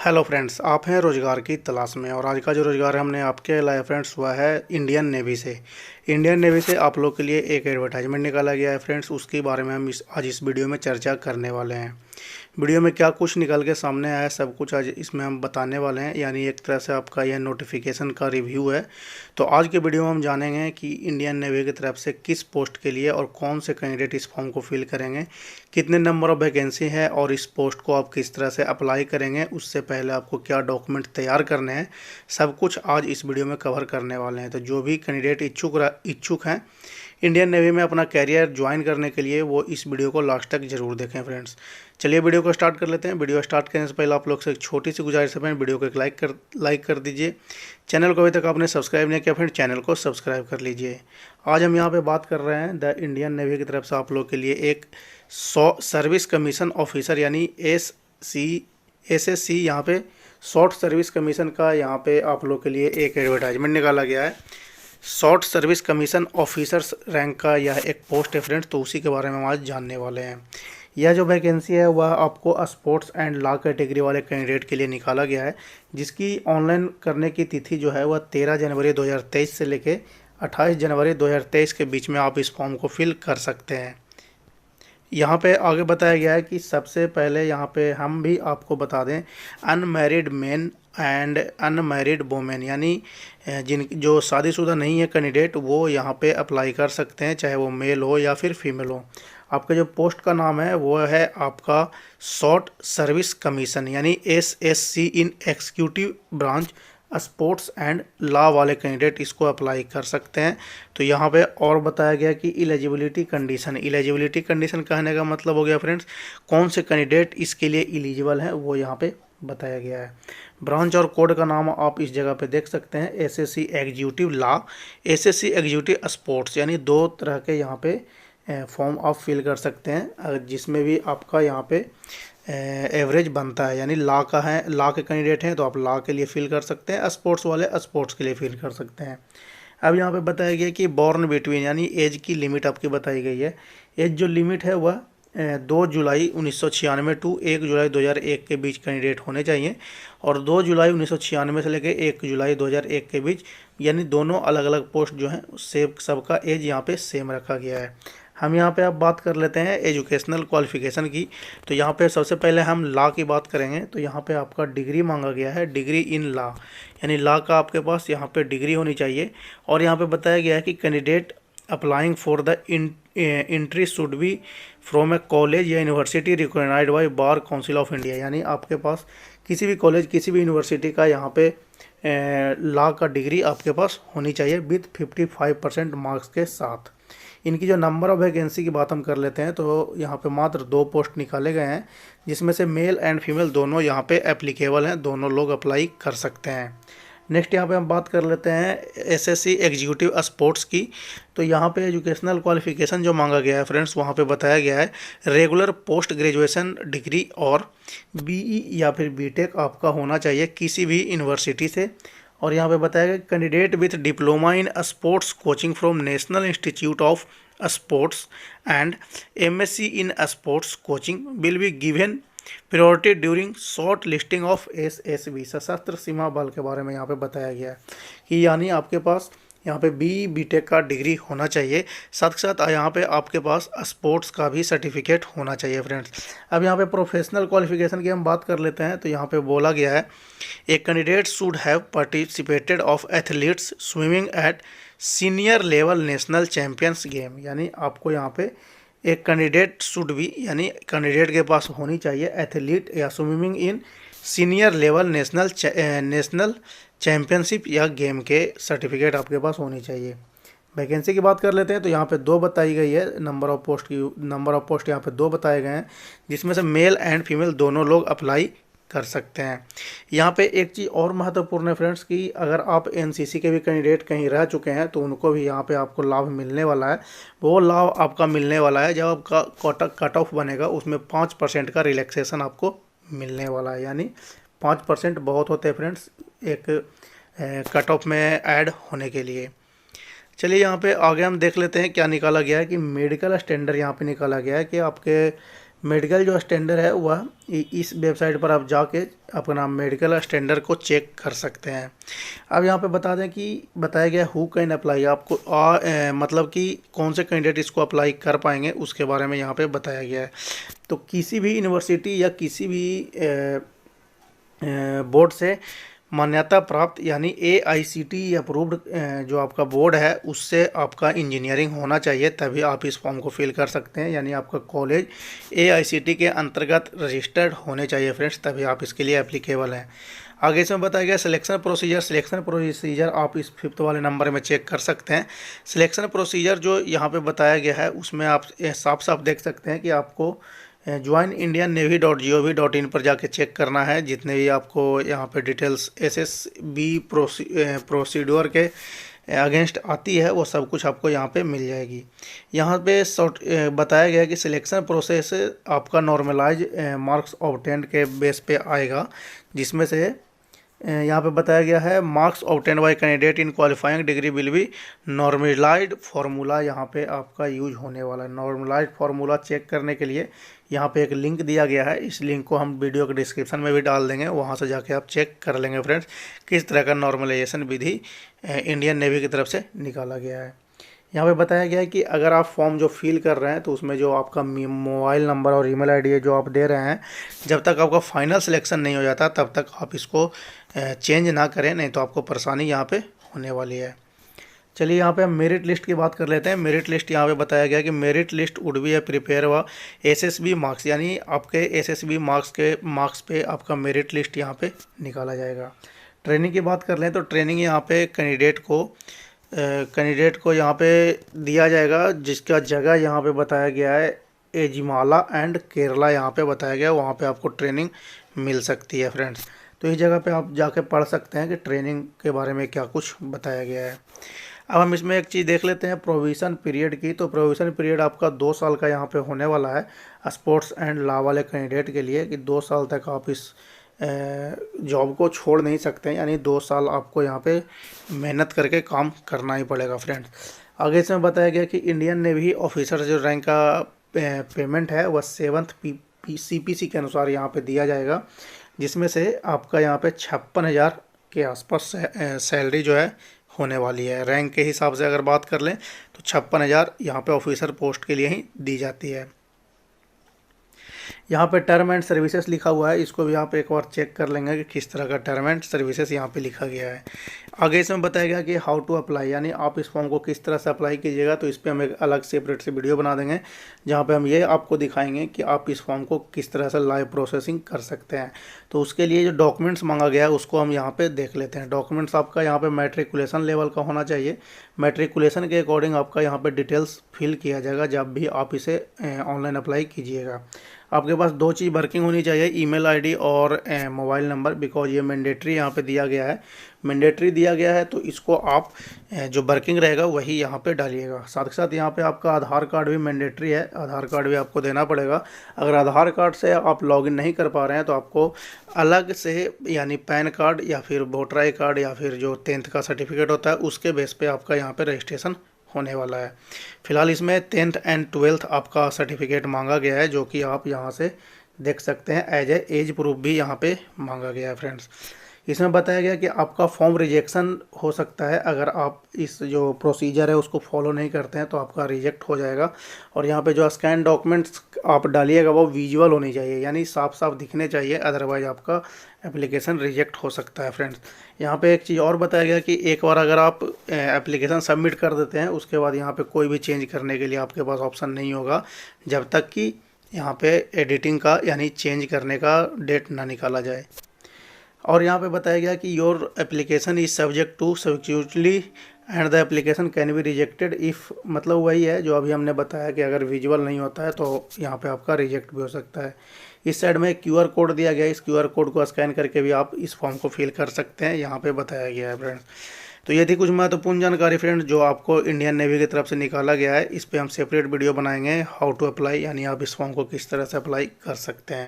Hello friends, आप हैं रोज़गार की तलाश में। और आज का जो रोज़गार हमने आपके लाया फ्रेंड्स वह है इंडियन नेवी से। इंडियन नेवी से आप लोग के लिए एक एडवर्टाइजमेंट निकाला गया है फ्रेंड्स, उसके बारे में हम आज इस वीडियो में चर्चा करने वाले हैं। वीडियो में क्या कुछ निकल के सामने आया है सब कुछ आज इसमें हम बताने वाले हैं, यानी एक तरह से आपका यह नोटिफिकेशन का रिव्यू है। तो आज के वीडियो में हम जानेंगे कि इंडियन नेवी की तरफ से किस पोस्ट के लिए और कौन से कैंडिडेट इस फॉर्म को फिल करेंगे, कितने नंबर ऑफ वैकेंसी है और इस पोस्ट को आप किस तरह से अप्लाई करेंगे, उससे पहले आपको क्या डॉक्यूमेंट तैयार करने हैं, सब कुछ आज इस वीडियो में कवर करने वाले हैं। तो जो भी कैंडिडेट इच्छुक हैं इंडियन नेवी में अपना कैरियर ज्वाइन करने के लिए, वो इस वीडियो को लास्ट तक जरूर देखें फ्रेंड्स। चलिए वीडियो को स्टार्ट कर लेते हैं। वीडियो स्टार्ट करने से पहले आप लोग से एक छोटी सी गुजारिश है फ्रेंड, वीडियो को एक लाइक कर दीजिए। चैनल को अभी तक आपने सब्सक्राइब नहीं किया फ्रेंड, चैनल को सब्सक्राइब कर लीजिए। आज हम यहाँ पे बात कर रहे हैं द इंडियन नेवी की तरफ से आप लोग के लिए एक सर्विस कमीशन ऑफिसर यानी SSC यहाँ पे शॉर्ट सर्विस कमीशन का यहाँ पे आप लोग के लिए एक एडवर्टाइजमेंट निकाला गया है। Short service commission officers rank का यह एक पोस्ट है फ्रेंड्स, तो उसी के बारे में हम आज जानने वाले हैं। यह जो वैकेंसी है वह आपको स्पोर्ट्स एंड लॉ कैटेगरी वाले कैंडिडेट के लिए निकाला गया है, जिसकी ऑनलाइन करने की तिथि जो है वह 13 जनवरी 2023 से लेकर 28 जनवरी 2023 के बीच में आप इस फॉर्म को फिल कर सकते हैं। यहाँ पे आगे बताया गया है कि सबसे पहले यहाँ पे हम भी आपको बता दें, unmarried main and unmarried women यानी जिन जो शादीशुदा नहीं है कैंडिडेट, वो यहाँ पे अप्लाई कर सकते हैं, चाहे वो मेल हो या फिर फीमेल हो। आपका जो पोस्ट का नाम है वो है आपका शॉर्ट सर्विस कमीशन यानी SSC in executive branch sports and law वाले कैंडिडेट इसको अप्लाई कर सकते हैं। तो यहाँ पे और बताया गया कि इलिजिबिलिटी कंडीशन कहने का मतलब हो गया फ्रेंड्स, कौन से कैंडिडेट इसके लिए एलिजिबल हैं वो यहाँ पे बताया गया है। ब्रांच और कोड का नाम आप इस जगह पे देख सकते हैं, SSC executive law, SSC executive sports, यानी दो तरह के यहाँ पे फॉर्म आप फिल कर सकते हैं, जिसमें भी आपका यहाँ पे एवरेज बनता है। यानी लॉ का है, लॉ के कैंडिडेट हैं तो आप लॉ के लिए फिल कर सकते हैं, स्पोर्ट्स वाले स्पोर्ट्स के लिए फिल कर सकते हैं। अब यहाँ पे बताया गया कि बॉर्न बिटवीन यानी एज की लिमिट आपकी बताई गई है। एज जो लिमिट है वह 2 जुलाई 1996 टू 1 जुलाई 2001 के बीच कैंडिडेट होने चाहिए, और 2 जुलाई 1996 से लेकर 1 जुलाई 2001 के बीच, यानी दोनों अलग अलग पोस्ट जो हैं सबका एज यहाँ पे सेम रखा गया है। हम यहाँ पे अब बात कर लेते हैं एजुकेशनल क्वालिफिकेशन की। तो यहाँ पे सबसे पहले हम लॉ की बात करेंगे, तो यहाँ पे आपका डिग्री मांगा गया है, डिग्री इन लॉ, यानी लॉ का आपके पास यहाँ पे डिग्री होनी चाहिए। और यहाँ पे बताया गया है कि candidate applying for the entry should be from a college या university recognised by bar council of India, यानी आपके पास किसी भी कॉलेज किसी भी यूनिवर्सिटी का यहाँ पे लॉ का डिग्री आपके पास होनी चाहिए विथ 55% मार्क्स के साथ। इनकी जो नंबर ऑफ वैकेंसी की बात हम कर लेते हैं, तो यहाँ पे मात्र 2 पोस्ट निकाले गए हैं, जिसमें से मेल एंड फीमेल दोनों यहाँ पे एप्लीकेबल हैं, दोनों लोग अप्लाई कर सकते हैं। नेक्स्ट यहाँ पे हम बात कर लेते हैं SSC एग्जीक्यूटिव स्पोर्ट्स की। तो यहाँ पे एजुकेशनल क्वालिफिकेशन जो मांगा गया है फ्रेंड्स, वहाँ पे बताया गया है रेगुलर पोस्ट ग्रेजुएशन डिग्री और BE या फिर BTech आपका होना चाहिए किसी भी यूनिवर्सिटी से। और यहाँ पे बताया गया candidate with diploma in sports coaching from national institute of sports and MSc in sports coaching will be given priority during short listing of SSB, सशस्त्र सीमा बल के बारे में यहाँ पे बताया गया है कि यानी आपके पास यहाँ पे BTech का डिग्री होना चाहिए, साथ के साथ यहाँ पे आपके पास स्पोर्ट्स का भी सर्टिफिकेट होना चाहिए फ्रेंड्स। अब यहाँ पे प्रोफेशनल क्वालिफिकेशन की हम बात कर लेते हैं, तो यहाँ पे बोला गया है a candidate should have participated of athletes swimming at senior level national champions game, यानी आपको यहाँ पे एक कैंडिडेट शुड भी यानी कैंडिडेट के पास होनी चाहिए एथलीट या swimming in senior level national championship या गेम के सर्टिफिकेट आपके पास होनी चाहिए। वैकेंसी की बात कर लेते हैं, तो यहाँ पे 2 बताई गई है, नंबर ऑफ पोस्ट यहाँ पे 2 बताए गए हैं, जिसमें से मेल एंड फीमेल दोनों लोग अप्लाई कर सकते हैं। यहाँ पे एक चीज़ और महत्वपूर्ण है फ्रेंड्स कि अगर आप NCC के भी कैंडिडेट कहीं रह चुके हैं तो उनको भी यहाँ पे आपको लाभ मिलने वाला है। वो लाभ आपका मिलने वाला है जब आपका कट ऑफ बनेगा, उसमें 5% का रिलैक्सेशन आपको मिलने वाला है, यानी 5% बहुत होते हैं फ्रेंड्स एक कट ऑफ में ऐड होने के लिए। चलिए यहाँ पे आगे हम देख लेते हैं क्या निकाला गया है कि मेडिकल स्टैंडर्ड यहाँ पे निकाला गया है कि आपके मेडिकल जो स्टैंडर्ड है वह इस वेबसाइट पर आप जाके अपना मेडिकल स्टैंडर्ड को चेक कर सकते हैं। अब यहाँ पे बता दें कि बताया गया हु कैन अप्लाई, आपको मतलब कि कौन से कैंडिडेट इसको अप्लाई कर पाएंगे उसके बारे में यहाँ पे बताया गया है। तो किसी भी यूनिवर्सिटी या किसी भी बोर्ड से मान्यता प्राप्त यानी AICTE अप्रूव्ड जो आपका बोर्ड है उससे आपका इंजीनियरिंग होना चाहिए, तभी आप इस फॉर्म को फिल कर सकते हैं। यानी आपका कॉलेज AICTE के अंतर्गत रजिस्टर्ड होने चाहिए फ्रेंड्स, तभी आप इसके लिए एप्लीकेबल हैं। आगे इसमें बताया गया सिलेक्शन प्रोसीजर आप इस 5th वाले नंबर में चेक कर सकते हैं। सिलेक्शन प्रोसीजर जो यहाँ पे बताया गया है उसमें आप साफ साफ देख सकते हैं कि आपको joinindiannavy.gov.in पर जाके चेक करना है। जितने भी आपको यहाँ पे डिटेल्स SSB प्रोसीड्योर के अगेंस्ट आती है वो सब कुछ आपको यहाँ पे मिल जाएगी। यहाँ पे बताया गया है कि सिलेक्शन प्रोसेस आपका नॉर्मलाइज मार्क्स ऑब्टेंड के बेस पे आएगा, जिसमें से यहाँ पे बताया गया है marks obtained by candidate in qualifying degree will be normalized formula यहाँ पे आपका यूज होने वाला है। नॉर्मलाइज्ड फार्मूला चेक करने के लिए यहाँ पे एक लिंक दिया गया है, इस लिंक को हम वीडियो के डिस्क्रिप्शन में भी डाल देंगे, वहाँ से जाके आप चेक कर लेंगे फ्रेंड्स किस तरह का नॉर्मलाइजेशन विधि इंडियन नेवी की तरफ से निकाला गया है। यहाँ पे बताया गया है कि अगर आप फॉर्म जो फिल कर रहे हैं तो उसमें जो आपका मोबाइल नंबर और ईमेल आईडी जो आप दे रहे हैं, जब तक आपका फाइनल सिलेक्शन नहीं हो जाता तब तक आप इसको चेंज ना करें, नहीं तो आपको परेशानी यहाँ पे होने वाली है। चलिए यहाँ पे हम मेरिट लिस्ट की बात कर लेते हैं। मेरिट लिस्ट यहाँ पे बताया गया कि merit list would be prepare हुआ SSB मार्क्स, यानी आपके SSB मार्क्स पे आपका मेरिट लिस्ट यहाँ पे निकाला जाएगा। ट्रेनिंग की बात कर लें तो ट्रेनिंग यहाँ पे कैंडिडेट को यहाँ पे दिया जाएगा, जिसका जगह यहाँ पे बताया गया है एजिमाला एंड केरला यहाँ पे बताया गया, वहाँ पे आपको ट्रेनिंग मिल सकती है फ्रेंड्स। तो इस जगह पे आप जाके पढ़ सकते हैं कि ट्रेनिंग के बारे में क्या कुछ बताया गया है। अब हम इसमें एक चीज़ देख लेते हैं प्रोविज़न पीरियड की। तो प्रोविज़न पीरियड आपका 2 साल का यहाँ पे होने वाला है स्पोर्ट्स एंड लॉ वाले कैंडिडेट के लिए, कि 2 साल तक आप इस जॉब को छोड़ नहीं सकते हैं, यानी 2 साल आपको यहाँ पे मेहनत करके काम करना ही पड़ेगा फ्रेंड्स। आगे इसमें बताया गया कि इंडियन नेवी ऑफिसर जो रैंक का पेमेंट है वह 7th CPC के अनुसार यहाँ पे दिया जाएगा, जिसमें से आपका यहाँ पे 56,000 के आसपास सैलरी जो है होने वाली है। रैंक के हिसाब से अगर बात कर लें तो 56,000 यहाँ पे ऑफिसर पोस्ट के लिए ही दी जाती है। यहाँ पे टर्म एंड सर्विसेज लिखा हुआ है, इसको भी आप एक बार चेक कर लेंगे कि किस तरह का टर्म एंड सर्विसेज यहाँ पे लिखा गया है। आगे इसमें बताया गया कि हाउ टू अप्लाई, यानी आप इस फॉर्म को किस तरह से अप्लाई कीजिएगा। तो इस पर हम एक अलग सेपरेट से वीडियो बना देंगे जहाँ पे हम ये आपको दिखाएंगे कि आप इस फॉर्म को किस तरह से लाइव प्रोसेसिंग कर सकते हैं। तो उसके लिए जो डॉक्यूमेंट्स मांगा गया है उसको हम यहाँ पे देख लेते हैं। डॉक्यूमेंट्स आपका यहाँ पे मैट्रिकुलेशन लेवल का होना चाहिए। मैट्रिकुलेशन के अकॉर्डिंग आपका यहाँ पे डिटेल्स फिल किया जाएगा जब भी आप इसे ऑनलाइन अप्लाई कीजिएगा। आपके पास 2 चीज़ वर्किंग होनी चाहिए, ईमेल आईडी और मोबाइल नंबर, बिकॉज ये मैंडेटरी यहाँ पे दिया गया है। मैंडेटरी दिया गया है तो इसको आप जो वर्किंग रहेगा वही यहाँ पे डालिएगा। साथ के साथ यहाँ पे आपका आधार कार्ड भी मैंडेटरी है, आधार कार्ड भी आपको देना पड़ेगा। अगर आधार कार्ड से आप लॉगिन नहीं कर पा रहे हैं तो आपको अलग से यानी पैन कार्ड या फिर वोटर आई कार्ड या फिर जो 10th का सर्टिफिकेट होता है उसके बेस पे आपका यहाँ पे रजिस्ट्रेशन होने वाला है। फिलहाल इसमें 10th एंड 12th आपका सर्टिफिकेट मांगा गया है, जो कि आप यहाँ से देख सकते हैं। एज प्रूफ भी यहाँ पे मांगा गया है फ्रेंड्स। इसमें बताया गया कि आपका फॉर्म रिजेक्शन हो सकता है अगर आप इस जो प्रोसीजर है उसको फॉलो नहीं करते हैं, तो आपका रिजेक्ट हो जाएगा। और यहाँ पे जो स्कैन डॉक्यूमेंट्स आप डालिएगा वो विजुअल होनी चाहिए, यानी साफ साफ दिखने चाहिए, अदरवाइज आपका एप्लीकेशन रिजेक्ट हो सकता है फ्रेंड्स। यहाँ पे एक चीज़ और बताया गया कि एक बार अगर आप एप्लीकेशन सबमिट कर देते हैं उसके बाद यहाँ पे कोई भी चेंज करने के लिए आपके पास ऑप्शन नहीं होगा जब तक कि यहाँ पे एडिटिंग का यानी चेंज करने का डेट ना निकाला जाए। और यहाँ पे बताया गया कि your application is subject to security and the application can be rejected if, मतलब वही है जो अभी हमने बताया कि अगर विजुअल नहीं होता है तो यहाँ पे आपका रिजेक्ट भी हो सकता है। इस साइड में QR कोड दिया गया है, इस QR कोड को स्कैन करके भी आप इस फॉर्म को फिल कर सकते हैं, यहाँ पे बताया गया है फ्रेंड्स। तो ये थी कुछ महत्वपूर्ण जानकारी फ्रेंड्स जो आपको इंडियन नेवी की तरफ से निकाला गया है। इस पर हम सेपरेट वीडियो बनाएंगे हाउ टू अप्लाई, यानी आप इस फॉर्म को किस तरह से अप्लाई कर सकते हैं।